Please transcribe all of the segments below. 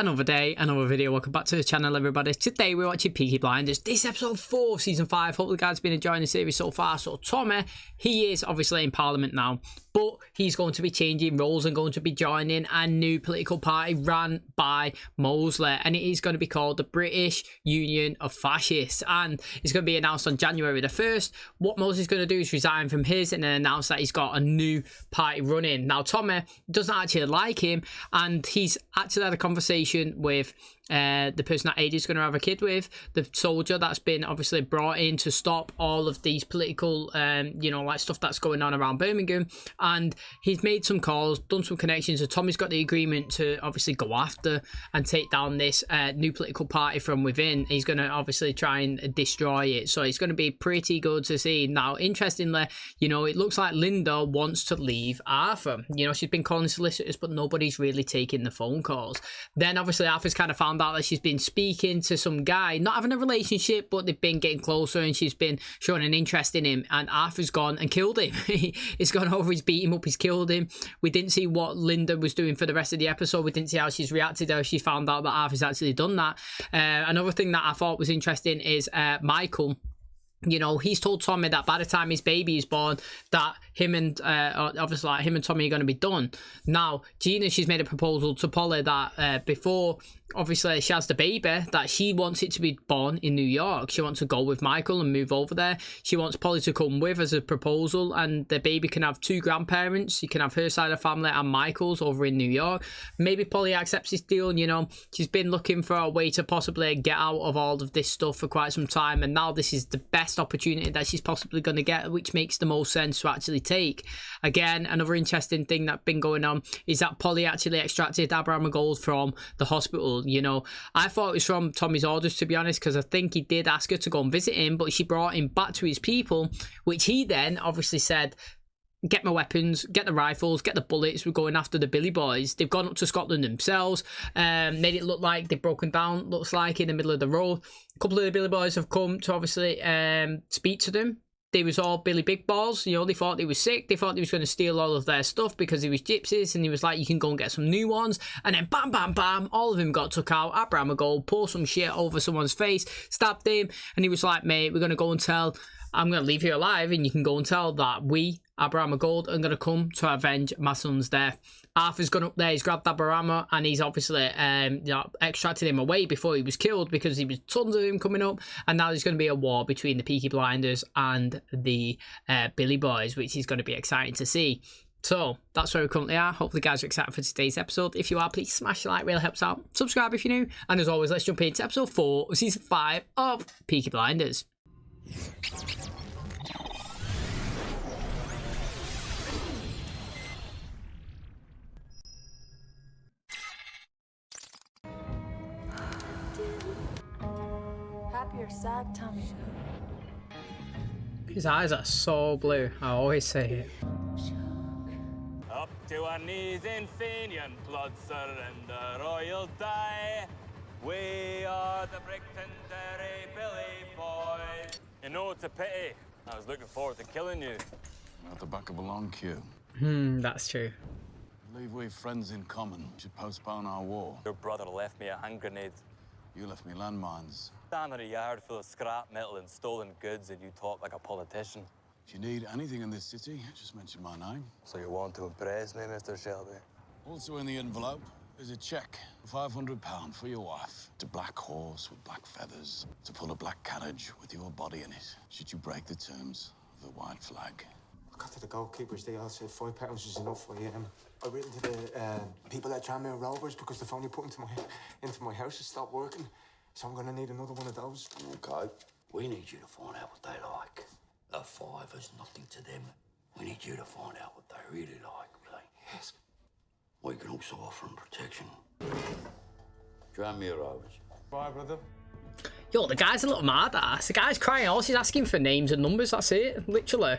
Another day, another video. Welcome back to the channel, everybody. Today we're watching Peaky Blinders. This is episode 4 of season 5. Hope the guys have been enjoying the series so far. So Tommy, he is obviously in Parliament now, but he's going to be changing roles and going to be joining a new political party run by Mosley, and it is going to be called the British Union of Fascists, and it's going to be announced on January the 1st. What Mosley's going to do is resign from his and then announce that he's got a new party running. Now Tommy doesn't actually like him, and he's actually had a conversation with the person that AJ's going to have a kid with, the soldier that's been obviously brought in to stop all of these political you know, like stuff that's going on around Birmingham. And he's made some calls, done some connections, and Tommy's got the agreement to obviously go after and take down this new political party from within. He's going to obviously try and destroy it, so it's going to be pretty good to see. Now interestingly, you know, it looks like Linda wants to leave Arthur. You know, she's been calling solicitors, but nobody's really taking the phone calls. Then obviously Arthur's kind of found out that she's been speaking to some guy, not having a relationship, but they've been getting closer, and she's been showing an interest in him, and Arthur's gone and killed him. He's gone over, he's beat him up, he's killed him. We didn't see what Linda was doing for the rest of the episode. We didn't see how she's reacted, how she found out that Arthur's actually done that. Another thing that I thought was interesting is Michael. You know, he's told Tommy that by the time his baby is born, that him and obviously like him and Tommy are going to be done. Now Gina, she's made a proposal to Polly that before obviously she has the baby, that she wants it to be born in New York. She wants to go with Michael and move over there. She wants Polly to come with as a proposal, and the baby can have 2 grandparents. She can have her side of the family and Michael's over in New York. Maybe Polly accepts this deal. You know, she's been looking for a way to possibly get out of all of this stuff for quite some time, and now this is the best opportunity that she's possibly going to get, which makes the most sense to actually take. Again, another interesting thing that's been going on is that Polly actually extracted Abraham Gold from the hospital. You know, I thought it was from Tommy's orders, to be honest, because I think he did ask her to go and visit him, but she brought him back to his people, which he then obviously said, get my weapons, get the rifles, get the bullets, we're going after the Billy Boys. They've gone up to Scotland themselves, made it look like they've broken down, looks like, in the middle of the road. A couple of the Billy Boys have come to obviously speak to them. They was all Billy Big Balls, you know, they thought he was sick, they thought he was going to steal all of their stuff because he was gypsies, and he was like, you can go and get some new ones, and then bam, bam, bam, all of them got took out. Abraham Gold poured some shit over someone's face, stabbed him, and he was like, mate, we're going to go and tell, I'm going to leave you alive, and you can go and tell that we, Abraham Gold, are going to come to avenge my son's death. Arthur's gone up there, he's grabbed Abraham, and he's obviously you know, extracted him away before he was killed, because there was tons of him coming up, and now there's going to be a war between the Peaky Blinders and the Billy Boys, which is going to be exciting to see. So that's where we currently are. Hopefully guys are excited for today's episode. If you are, please smash the like, really helps out. Subscribe if you're new, and as always, let's jump into episode 4 of season 5 of Peaky Blinders. Happy or sad, Tommy? His eyes are so blue. I always say it. Up to our knees in Fenian, blood surrender or you'll die. We are the Brickton-Derry Billy Boys. You know, it's a pity. I was looking forward to killing you. At the back of a long queue. That's true. I believe we've friends in common. Should postpone our war. Your brother left me a hand grenade. You left me landmines. Stand in a yard full of scrap metal and stolen goods, and you talk like a politician. If you need anything in this city, just mention my name. So you want to impress me, Mr. Shelby? Also in the envelope is a cheque, £500 for your wife. It's a black horse with black feathers, to pull a black carriage with your body in it, should you break the terms of the white flag. I got to the goalkeepers, they all said £5 was enough for you. I've written to the people at Tranmere Rovers because the phone you put into my house has stopped working. So I'm gonna need another one of those. Okay. We need you to find out what they like. A 5 is nothing to them. We need you to find out what they really like, Billy. Yes. We can also offer them protection. Tranmere Rovers. Bye, brother. Yo, the guy's a little mad ass. The guy's crying all. He's asking for names and numbers. That's it. Literally.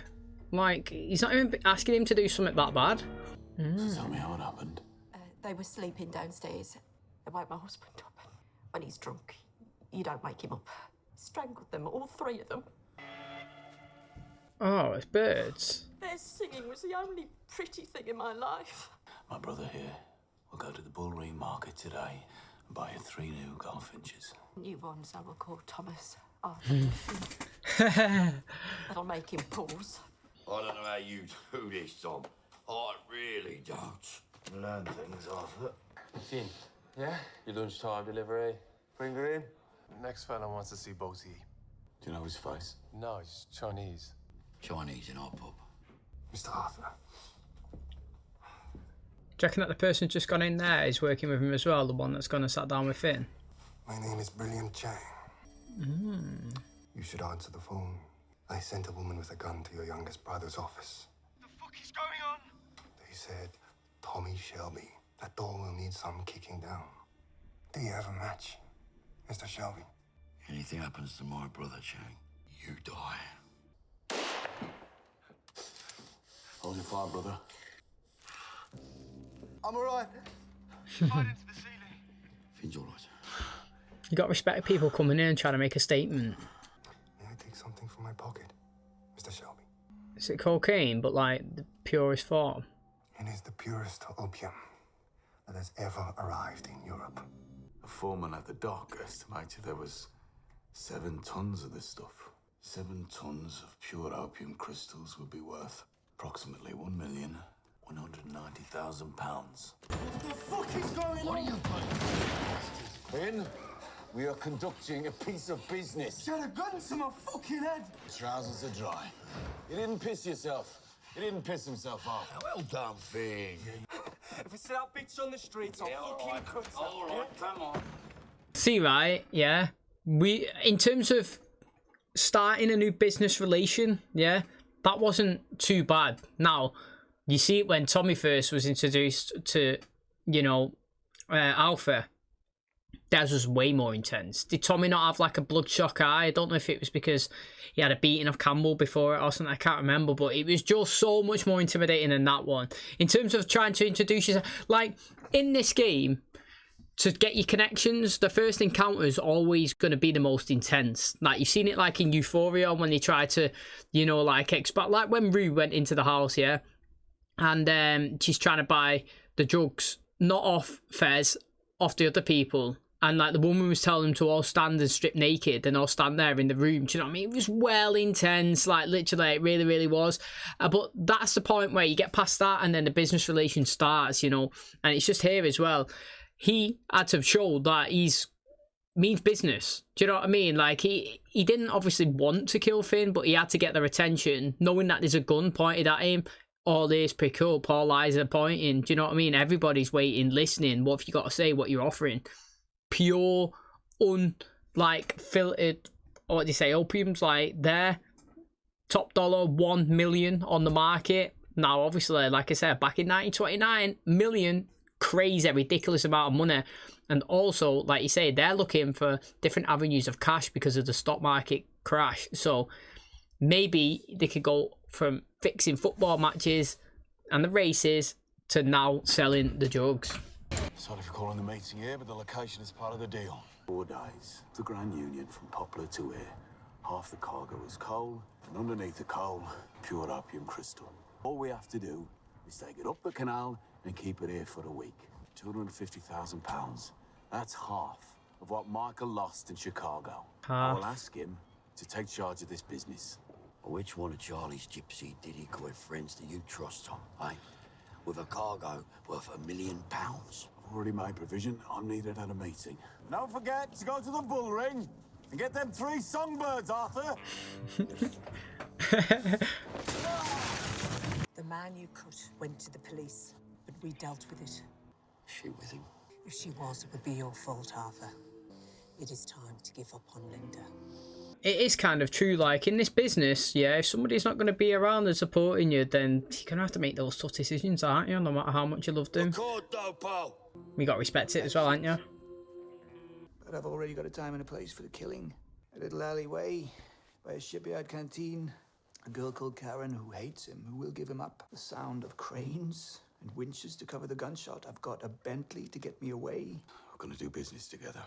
Like, he's not even asking him to do something that bad. So tell me how it happened. They were sleeping downstairs. They woke my husband up. When he's drunk, you don't wake him up. Strangled them, all 3 of them. Oh, it's birds. Their singing was the only pretty thing in my life. My brother here will go to the Bullring Market today and buy you 3 new goldfinches. New ones I will call Thomas. That'll make him pause. I don't know how you do this, Tom. I really don't. Learn things, Arthur. Finn, yeah? Your lunchtime delivery. Bring her in. Next fella wants to see both of you. Do you know his face? No, he's Chinese. Chinese in our pub. Mr. Arthur. Do you reckon that the person just gone in there is working with him as well, the one that's gone and sat down with Finn? My name is Brilliant Chang. You should answer the phone. I sent a woman with a gun to your youngest brother's office. What the fuck is going on? They said, Tommy Shelby. That door will need some kicking down. Do you have a match, Mr. Shelby? Anything happens to my brother, Chang, you die. Hold your fire, brother. I'm alright. Fired into the ceiling. Finn's all right. You got to respect people coming in and trying to make a statement. May I take something from my pocket, Mr. Shelby? Is it cocaine, but like the purest form? It is the purest opium that has ever arrived in Europe. The foreman at the dock estimated there was 7 tons of this stuff. 7 tons of pure opium crystals would be worth approximately £1,190,000. What the fuck is going on? Finn, we are conducting a piece of business. Shut a gun to my fucking head. Trousers are dry. You didn't piss yourself. He didn't piss himself off. Well done, Finn. If it's that bitch on the streets, I'll fucking cut her. All right, come on. See, right, yeah, we, in terms of starting a new business relation, yeah, that wasn't too bad. Now, you see it when Tommy first was introduced to, you know, Alpha. That was way more intense. Did Tommy not have like a bloodshot eye? I don't know if it was because he had a beating of Campbell before it or something. I can't remember, but it was just so much more intimidating than that one. In terms of trying to introduce yourself, like in this game, to get your connections, the first encounter is always going to be the most intense. Like you've seen it like in Euphoria when they try to, you know, like expect, like when Rue went into the house, yeah, and she's trying to buy the drugs, not off Fez, off the other people. And like the woman was telling them to all stand and strip naked and all stand there in the room. Do you know what I mean? It was well intense, like literally it really, really was. But that's the point where you get past that and then the business relation starts, you know. And it's just here as well. He had to show that he's means business. Do you know what I mean? Like he didn't obviously want to kill Finn, but he had to get their attention, knowing that there's a gun pointed at him. All this pretty cool. POLLY are pointing. Do you know what I mean? Everybody's waiting, listening. What have you got to say? What you're offering? Pure, filtered, or what do you say, opium's like there, top dollar, 1 million on the market. Now, obviously, like I said, back in 1929, million, crazy, ridiculous amount of money. And also, like you say, they're looking for different avenues of cash because of the stock market crash. So maybe they could go from fixing football matches and the races to now selling the drugs. Sorry for calling the meeting here, but the location is part of the deal. 4 days. The Grand Union from Poplar to here. Half the cargo is coal, and underneath the coal, pure opium crystal. All we have to do is take it up the canal and keep it here for a week. £250,000. That's half of what Michael lost in Chicago. I will ask him to take charge of this business. Which one of Charlie's gypsy diddy-coy friends do you trust, Tom, eh? With a cargo worth £1 million. I've already made provision. I'm needed at a meeting. Don't forget to go to the bull ring and get them 3 songbirds, Arthur. The man you cut went to the police, but we dealt with it. Is she with him? If she was, it would be your fault, Arthur. It is time to give up on Linda. It is kind of true, like in this business, yeah, if somebody's not going to be around and supporting you, then you're going to have to make those tough decisions, aren't you, no matter how much you love them. Record though, pal. You got to respect it as well, aren't you? But I've already got a time and a place for the killing. A little alleyway by a shipyard canteen. A girl called Karen who hates him, who will give him up. The sound of cranes and winches to cover the gunshot. I've got a Bentley to get me away. We're going to do business together.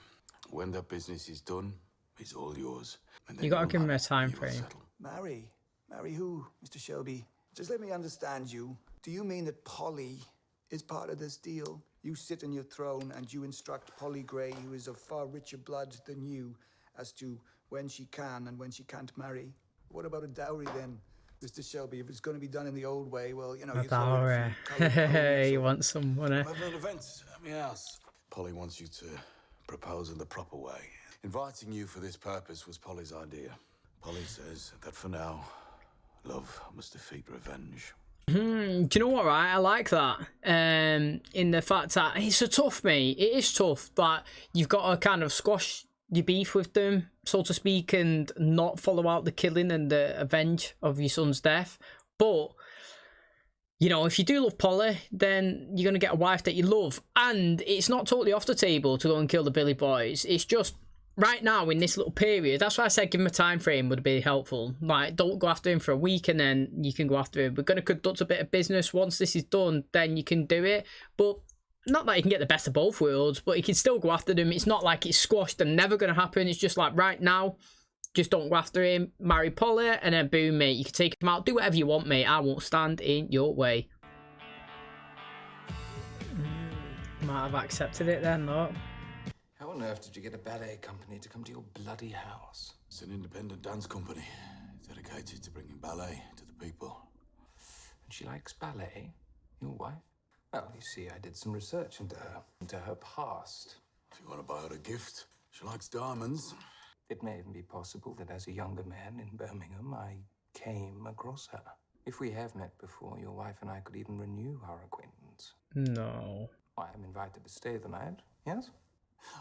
When that business is done, it's all yours. And then You got to no give him a matter, time you will frame. settle. Marry? Marry who, Mr. Shelby? Just let me understand you. Do you mean that Polly is part of this deal? You sit on your throne and you instruct Polly Gray, who is of far richer blood than you, as to when she can and when she can't marry. What about a dowry then, Mr. Shelby? If it's going to be done in the old way, well, you know, you throw in a few coloured ponies You or- want some money? I'm having an event at my house. Polly wants you to propose in the proper way. Inviting you for this purpose was Polly's idea. Polly says that for now, love must defeat revenge. Do you know what, right? I like that. In the fact that it's a tough, mate. It is tough that you've got to kind of squash your beef with them, so to speak, and not follow out the killing and the avenge of your son's death. But, you know, if you do love Polly, then you're going to get a wife that you love. And it's not totally off the table to go and kill the Billy Boys. It's just right now in this little period. That's why I said give him a time frame would be helpful. Like, don't go after him for a week and then you can go after him. We're going to conduct a bit of business. Once this is done, then you can do it. But not that you can get the best of both worlds, but you can still go after them. It's not like it's squashed and never going to happen. It's just like right now, just don't go after him. Marry Polly and then boom, mate. You can take him out. Do whatever you want, mate. I won't stand in your way. Might have accepted it then, though. How on earth did you get a ballet company to come to your bloody house? It's an independent dance company dedicated to bringing ballet to the people. And she likes ballet? Your wife? Well, you see, I did some research into her past. If you want to buy her a gift, she likes diamonds. It may even be possible that as a younger man in Birmingham, I came across her. If we have met before, your wife and I could even renew our acquaintance. No. I am invited to stay the night, yes?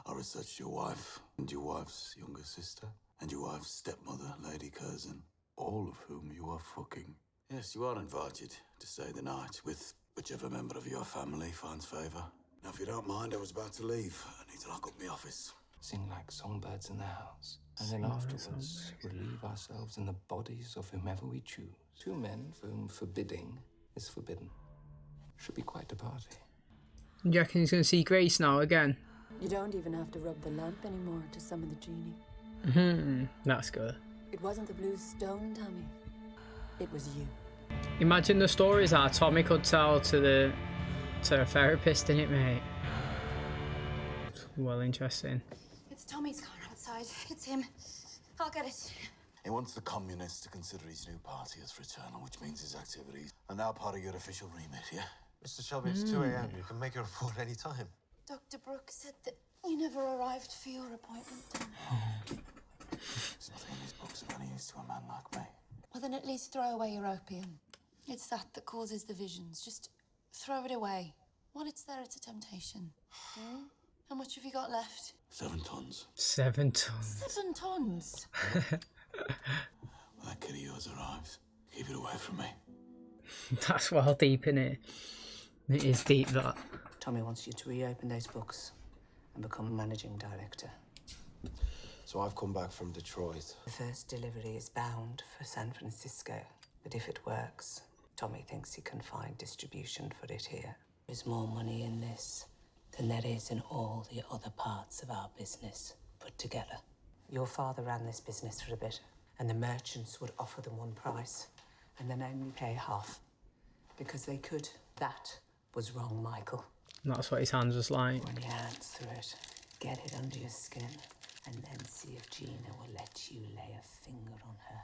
I researched your wife and your wife's younger sister and your wife's stepmother, Lady Curzon, all of whom you are fucking. Yes, you are invited to stay the night with whichever member of your family finds favour. Now, if you don't mind, I was about to leave. I need to lock up my office. Sing like songbirds in the house. And then afterwards, relieve ourselves in the bodies of whomever we choose. Two men for whom forbidding is forbidden. Should be quite a party. Do you reckon he's going to see Grace now again? You don't even have to rub the lamp anymore to summon the genie. That's good. It wasn't the blue stone, Tommy. It was you. Imagine the stories that Tommy could tell to a therapist, innit, mate? Well, interesting. It's Tommy's car outside. It's him. I'll get it. He wants the communists to consider his new party as fraternal, which means his activities are now part of your official remit, yeah? Mr. Shelby, it's 2 a.m. You can make a report any time. Dr. Brooks said that you never arrived for your appointment. There's nothing in his books of any use to a man like me. Well, then at least throw away your opium. It's that causes the visions. Just throw it away. While it's there, it's a temptation. How much have you got left? 7 tons. 7 tons. 7 tons? When that kid of yours arrives, keep it away from me. That's well deep, innit? It is deep, that. Tommy wants you to reopen those books and become managing director. So I've come back from Detroit. The first delivery is bound for San Francisco, but if it works, Tommy thinks he can find distribution for it here. There's more money in this than there is in all the other parts of our business put together. Your father ran this business for a bit, and the merchants would offer them one price and then only pay half because they could. That was wrong, Michael. That's what his hands was like. Run your hands through it, get it under your skin, and then see if Gina will let you lay a finger on her.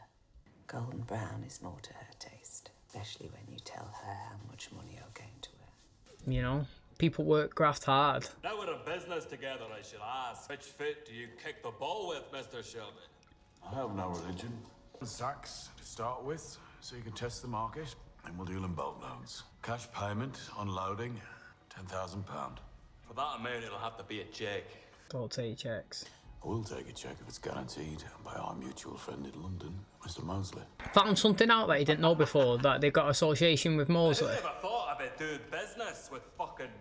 Golden brown is more to her taste, especially when you tell her how much money you're going to earn. You know, people graft hard. Now we're in business together, I should ask. Which foot do you kick the ball with, Mr. Shelby? I have no religion. Sacks to start with, so you can test the market, and we'll deal in boatloads. Cash payment, unloading, £10,000. For that amount, it'll have to be a check. Don't take checks. I will take a check if it's guaranteed by our mutual friend in London, Mr. Mosley. Found something out that he didn't know before, that they've got association with Mosley. I never thought I'd be doing business with fucking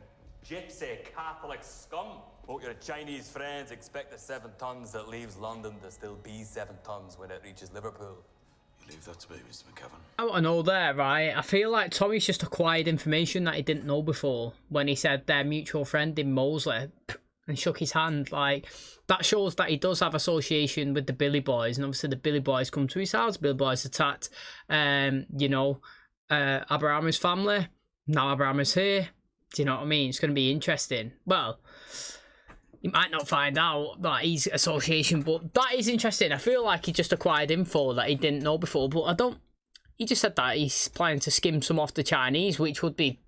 gypsy Catholic scum. Hope your Chinese friends expect the 7 tons that leaves London to still be 7 tons when it reaches Liverpool. You leave that to me, Mr. McCavan. I want to know there, right? I feel like Tommy's just acquired information that he didn't know before when he said their mutual friend in Mosley and shook his hand. Like, that shows that he does have association with the Billy Boys, and obviously the Billy Boys come to his house. Billy Boys attacked, you know, Abraham's family. Now Abraham is here. Do you know what I mean? It's going to be interesting. Well, you might not find out that he's association, but that is interesting. I feel like he just acquired info that he didn't know before, but I don't... He just said that he's planning to skim some off the Chinese, which would be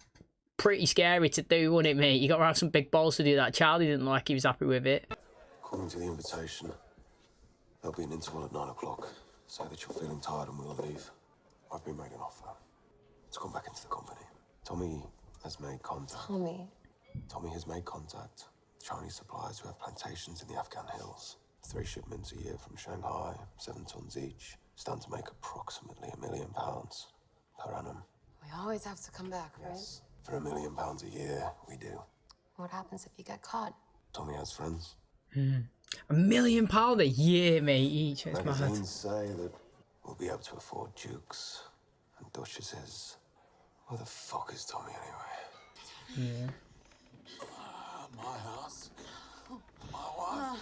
pretty scary to do, wouldn't it, mate? You got to have some big balls to do that. Charlie didn't look like he was happy with it. According to the invitation, there'll be an interval at 9 o'clock. Say that you're feeling tired and we'll leave. I've been made an offer. Let's come back into the company. Tommy has made contact. Tommy has made contact. Chinese suppliers who have plantations in the Afghan hills. 3 shipments a year from Shanghai, 7 tons each. Stand to make approximately £1 million per annum. We always have to come back, right? Yes. For £1 million a year, we do. What happens if you get caught? Tommy has friends. £1 million a year, mate, each. It's mad. Magazines say that we'll be able to afford dukes and duchesses. Where the fuck is Tommy anyway? Yeah. My house. My wife.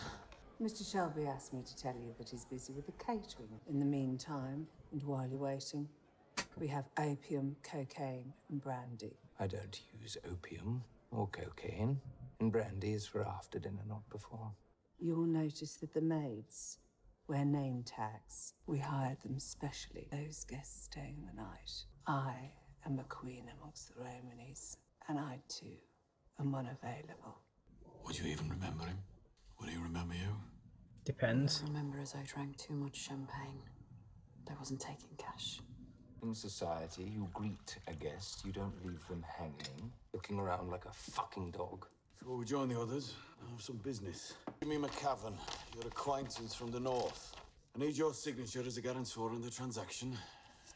Mr. Shelby asked me to tell you that he's busy with the catering. In the meantime, and while you're waiting, we have opium, cocaine, and brandy. I don't use opium or cocaine, and brandy is for after dinner, not before. You'll notice that the maids wear name tags. We hired them specially. Those guests staying the night. I am a queen amongst the Romanies, and I too am unavailable. Would you even remember him? Would he remember you? Depends. I remember as I drank too much champagne. I wasn't taking cash. In society, you greet a guest, you don't leave them hanging, looking around like a fucking dog. Before we join the others, I have some business. Jimmy McCavan, your acquaintance from the north. I need your signature as a guarantor in the transaction.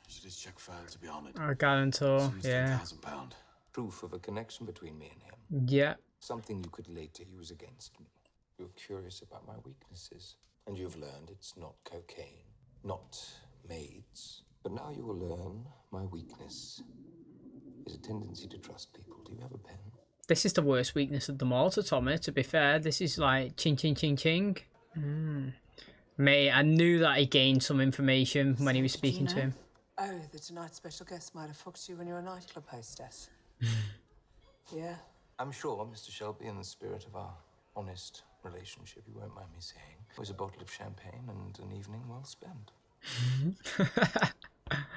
Should his check fail to be honoured? A guarantor, yeah. £10,000. Proof of a connection between me and him. Yeah. Something you could later use against me. You're curious about my weaknesses, and you've learned it's not cocaine, not maids. But now you will learn my weakness is a tendency to trust people. Do you have a pen? This is the worst weakness of them all to Tommy, to be fair. This is like ching, ching, ching, ching. Mate, I knew that he gained some information when he was speaking to him. Oh, the tonight's special guest might have fucked you when you were a nightclub hostess. Yeah. I'm sure, Mr. Shelby, in the spirit of our honest relationship, you won't mind me saying, it was a bottle of champagne and an evening well spent.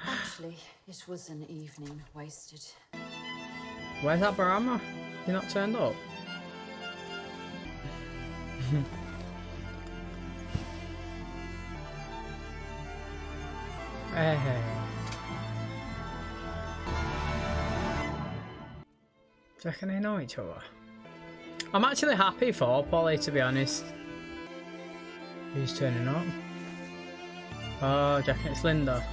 Actually, it was an evening wasted. Where's that Barama? You're not turned up? Hey. Do you reckon they know each other? I'm actually happy for Polly, to be honest. Who's turning up? Oh, do you reckon it's Linda?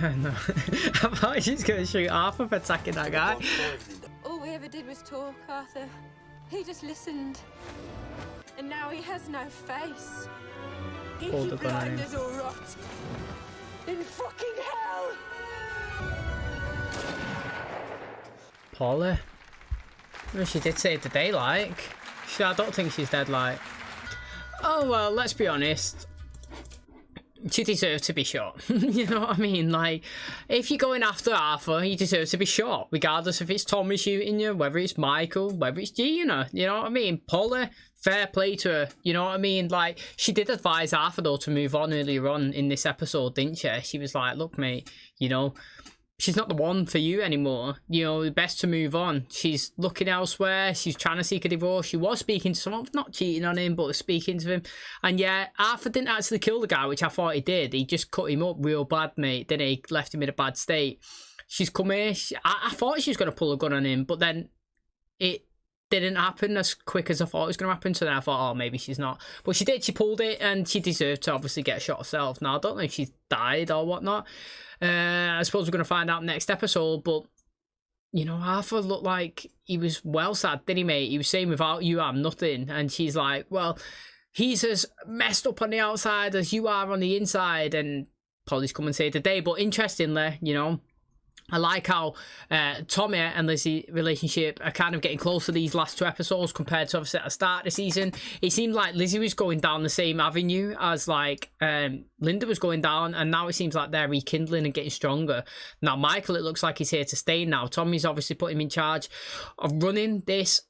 No. I thought she's going to shoot Arthur for attacking that guy. All we ever did was talk, Arthur. He just listened. And now he has no face. Pulled the gun on him. Blinders or rot. In fucking hell! Polly? Well, she did save the day, like. I don't think she's dead, like. Oh, well, let's be honest. She deserves to be shot. You know what I mean? Like, if you're going after Arthur, you deserve to be shot. Regardless if it's Tommy shooting you, whether it's Michael, whether it's Gina. You know what I mean? Polly, fair play to her. You know what I mean? Like, she did advise Arthur, though, to move on earlier on in this episode, didn't she? She was like, look, mate, you know, she's not the one for you anymore. You know, best to move on. She's looking elsewhere. She's trying to seek a divorce. She was speaking to someone, not cheating on him, but speaking to him. And yeah, Arthur didn't actually kill the guy, which I thought he did. He just cut him up real bad, mate. Then he left him in a bad state. She's come here. I thought she was going to pull a gun on him, but then it didn't happen as quick as I thought it was going to happen. So then I thought, oh, maybe she's not. But she did. She pulled it, and she deserved to obviously get shot herself. Now, I don't know if she's died or whatnot. I suppose we're going to find out next episode, but, you know, Arthur looked like he was well sad, didn't he, mate? He was saying, without you, I'm nothing. And she's like, well, he's as messed up on the outside as you are on the inside. And Polly's come and saved the day. But interestingly, you know, I like how Tommy and Lizzie relationship are kind of getting closer these last 2 episodes compared to obviously at the start of the season. It seemed like Lizzie was going down the same avenue as like Linda was going down, and now it seems like they're rekindling and getting stronger. Now Michael, it looks like he's here to stay now. Tommy's obviously put him in charge of running this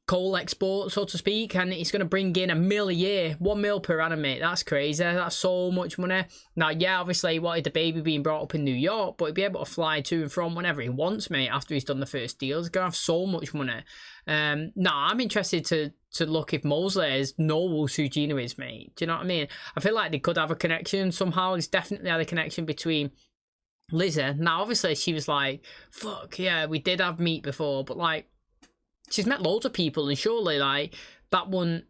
coal export, so to speak, and it's going to bring in $1 million a year, $1 million per annum, mate. That's crazy. That's so much money. Now, yeah, obviously he wanted the baby being brought up in New York, but he'll be able to fly to and from whenever he wants, mate, after he's done the first deal. He's going to have so much money. Now, I'm interested to look if Mosley knows who Gina is, mate. Do you know what I mean? I feel like they could have a connection somehow. There's definitely had a connection between Lizzie. Now, obviously, she was like, fuck, yeah, we did have meat before, but like, she's met loads of people, and surely like that wouldn't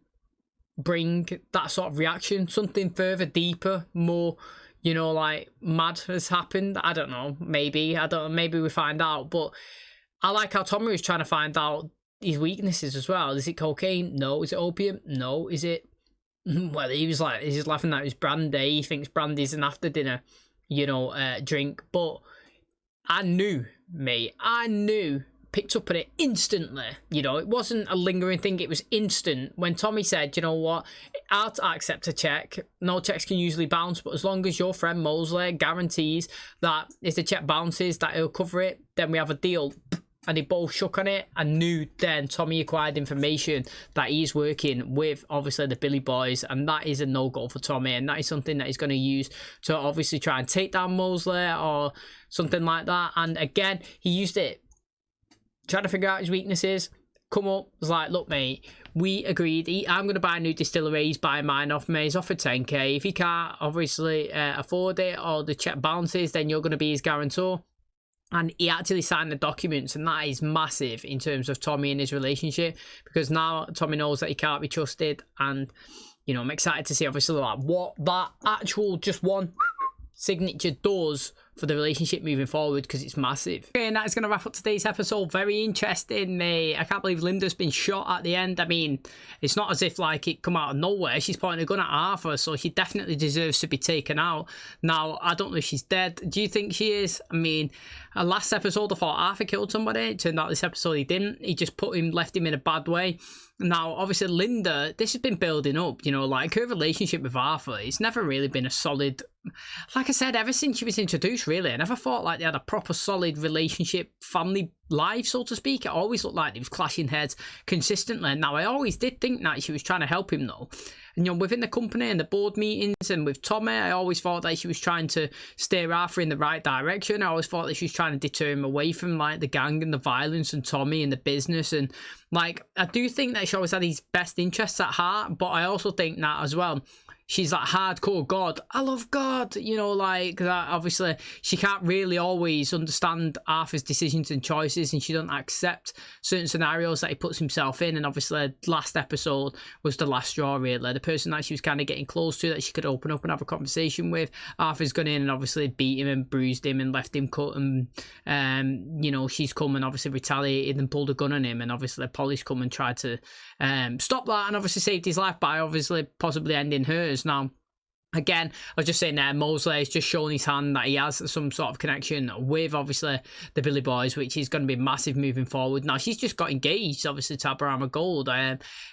bring that sort of reaction. Something further, deeper, more, you know, like mad has happened. I don't know, maybe, I don't know, maybe we find out. But I like how Tommy was trying to find out his weaknesses as well. Is it cocaine? No. Is it opium? No. Is it, well, he was like, he's laughing at his brandy. He thinks brandy's an after dinner, you know, drink. But I knew, mate, picked up on it instantly. You know, it wasn't a lingering thing, it was instant. When Tommy said, you know what, I'll accept a check, no checks can usually bounce, but as long as your friend Mosley guarantees that if the check bounces that he'll cover it, then we have a deal. And they both shook on it. I knew then Tommy acquired information that he's working with obviously the Billy Boys, and that is a no-go for Tommy, and that is something that he's going to use to obviously try and take down Mosley or something like that. And again, he used it, trying to figure out his weaknesses, come up, was like, look mate, we agreed, I'm going to buy a new distillery, he's buying mine off me, he's offered 10k, if he can't obviously afford it or the check bounces, then you're going to be his guarantor. And he actually signed the documents, and that is massive in terms of Tommy and his relationship, because now Tommy knows that he can't be trusted. And you know, I'm excited to see obviously like what that actual just one signature does for the relationship moving forward, because it's massive. Okay, and that is going to wrap up today's episode. Very interesting, mate. I can't believe Linda's been shot at the end. I mean, it's not as if like it come out of nowhere. She's pointing a gun at Arthur, so she definitely deserves to be taken out. Now, I don't know if she's dead. Do you think she is? I mean, last episode I thought Arthur killed somebody. It turned out this episode he didn't. He just left him in a bad way. Now, obviously, Linda, this has been building up, you know, like her relationship with Arthur, it's never really been a solid, like I said, ever since she was introduced, really. I never thought like they had a proper solid relationship, family life, so to speak. It always looked like they was clashing heads consistently. Now, I always did think that she was trying to help him, though. And, you know, within the company and the board meetings and with Tommy, I always thought that she was trying to steer Arthur in the right direction. I always thought that she was trying to deter him away from, like, the gang and the violence and Tommy and the business. And, like, I do think that she always had his best interests at heart, but I also think that as well, she's like hardcore God. I love God, you know, like that. Obviously, she can't really always understand Arthur's decisions and choices, and she doesn't accept certain scenarios that he puts himself in. And obviously, last episode was the last straw, really. The person that she was kind of getting close to, that she could open up and have a conversation with, Arthur's gone in and obviously beat him and bruised him and left him cut. And, you know, she's come and obviously retaliated and pulled a gun on him. And obviously, Polly's come and tried to stop that and obviously saved his life by obviously possibly ending hers. Now, again, I was just saying there, Mosley has just shown his hand that he has some sort of connection with obviously the Billy Boys, which is going to be massive moving forward. Now, she's just got engaged obviously to Abraham Gold.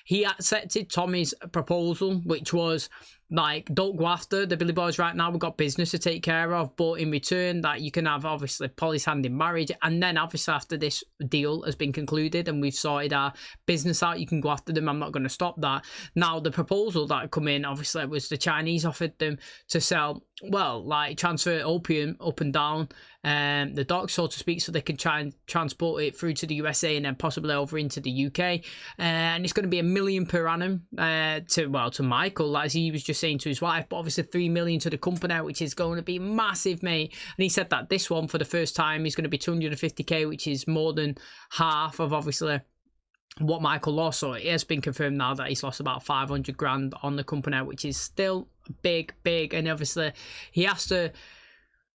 He accepted Tommy's proposal, which was like, don't go after the Billy Boys right now, we've got business to take care of, but in return that you can have obviously Polly's hand in marriage, and then obviously after this deal has been concluded and we've sorted our business out, you can go after them. I'm not going to stop that. Now, the proposal that come in obviously was the Chinese offered them to sell, well, like transfer opium up and down the dock, so to speak, so they can try and transport it through to the USA and then possibly over into the UK. And it's going to be $1 million per annum to Michael, as he was just saying to his wife, but obviously $3 million to the company, which is going to be massive, mate. And he said that this one, for the first time, is going to be 250k, which is more than half of obviously what Michael lost. So it has been confirmed now that he's lost about 500 grand on the company, which is still big. And obviously he has to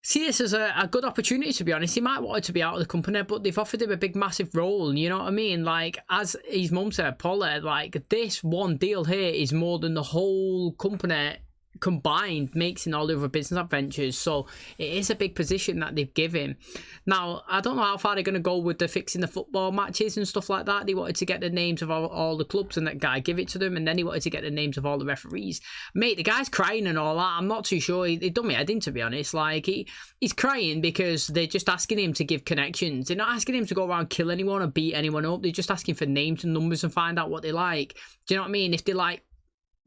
see this as a good opportunity, to be honest. He might want to be out of the company, but they've offered him a big massive role, and you know what I mean? Like, as his mum said, Polly, like, this one deal here is more than the whole company combined mixing all the other business adventures. So it is a big position that they've given. Now, I don't know how far they're going to go with the fixing the football matches and stuff like that. They wanted to get the names of all the clubs and that guy give it to them, and then he wanted to get the names of all the referees. Mate, the guy's crying and all that. I'm not too sure. He done me head in, to be honest. Like, he's crying because they're just asking him to give connections. They're not asking him to go around kill anyone or beat anyone up. They're just asking for names and numbers and find out what they like. Do you know what I mean? If they like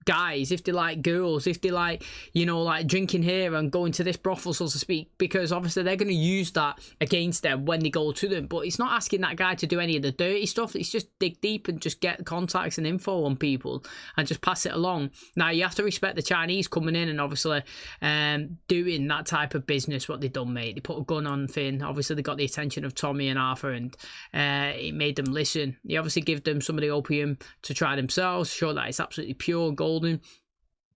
guys, if they like girls, if they like, you know, like drinking here and going to this brothel, so to speak, because obviously they're going to use that against them when they go to them. But it's not asking that guy to do any of the dirty stuff. It's just dig deep and just get contacts and info on people and just pass it along. Now, you have to respect the Chinese coming in and obviously doing that type of business, what they've done, mate. They put a gun on Finn. Obviously, they got the attention of Tommy and Arthur, and it made them listen. He obviously give them some of the opium to try themselves, show that it's absolutely pure gold.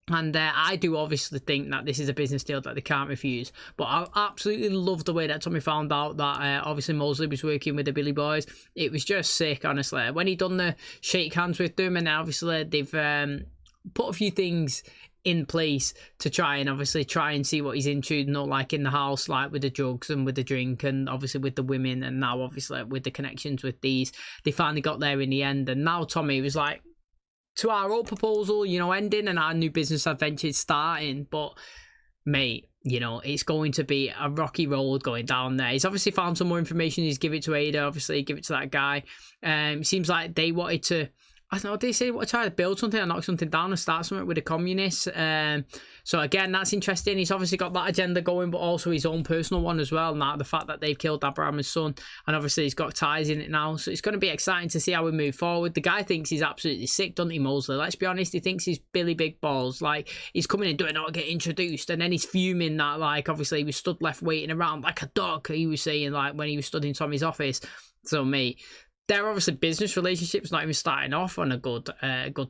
And I do obviously think that this is a business deal that they can't refuse. But I absolutely love the way that Tommy found out that obviously Mosley was working with the Billy Boys. It was just sick, honestly. When he done the shake hands with them, and obviously they've put a few things in place to try and see what he's into, not like in the house, like with the drugs and with the drink, and obviously with the women, and now obviously with the connections with these. They finally got there in the end, and now Tommy was like, to our old proposal, you know, ending and our new business adventure starting. But mate, you know, it's going to be a rocky road going down there. He's obviously found some more information. He's give it to Ada, obviously give it to that guy. Seems like they wanted to, I don't know, they say what, try to build something and knock something down and start something with the communists. So again, that's interesting. He's obviously got that agenda going, but also his own personal one as well. Now the fact that they've killed Abraham's son, and obviously he's got ties in it now. So it's going to be exciting to see how we move forward. The guy thinks he's absolutely sick, doesn't he, Mosley? Let's be honest, he thinks he's Billy Big Balls. Like, he's coming and doing it, not get introduced, and then he's fuming that, like, obviously he was stood left waiting around like a dog, he was saying, like, when he was stood in Tommy's office. So mate, their obviously business relationships not even starting off on a good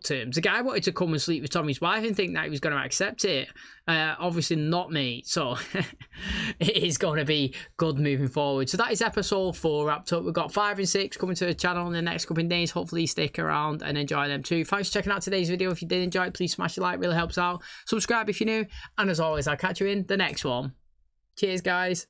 terms. The guy wanted to come and sleep with Tommy's wife and think that he was going to accept it. Obviously not, mate. So it is going to be good moving forward. So that is episode 4 wrapped up. We've got 5 and 6 coming to the channel in the next couple of days. Hopefully stick around and enjoy them too. Thanks for checking out today's video. If you did enjoy it, please smash a like, really helps out. Subscribe if you're new. And as always, I'll catch you in the next one. Cheers, guys.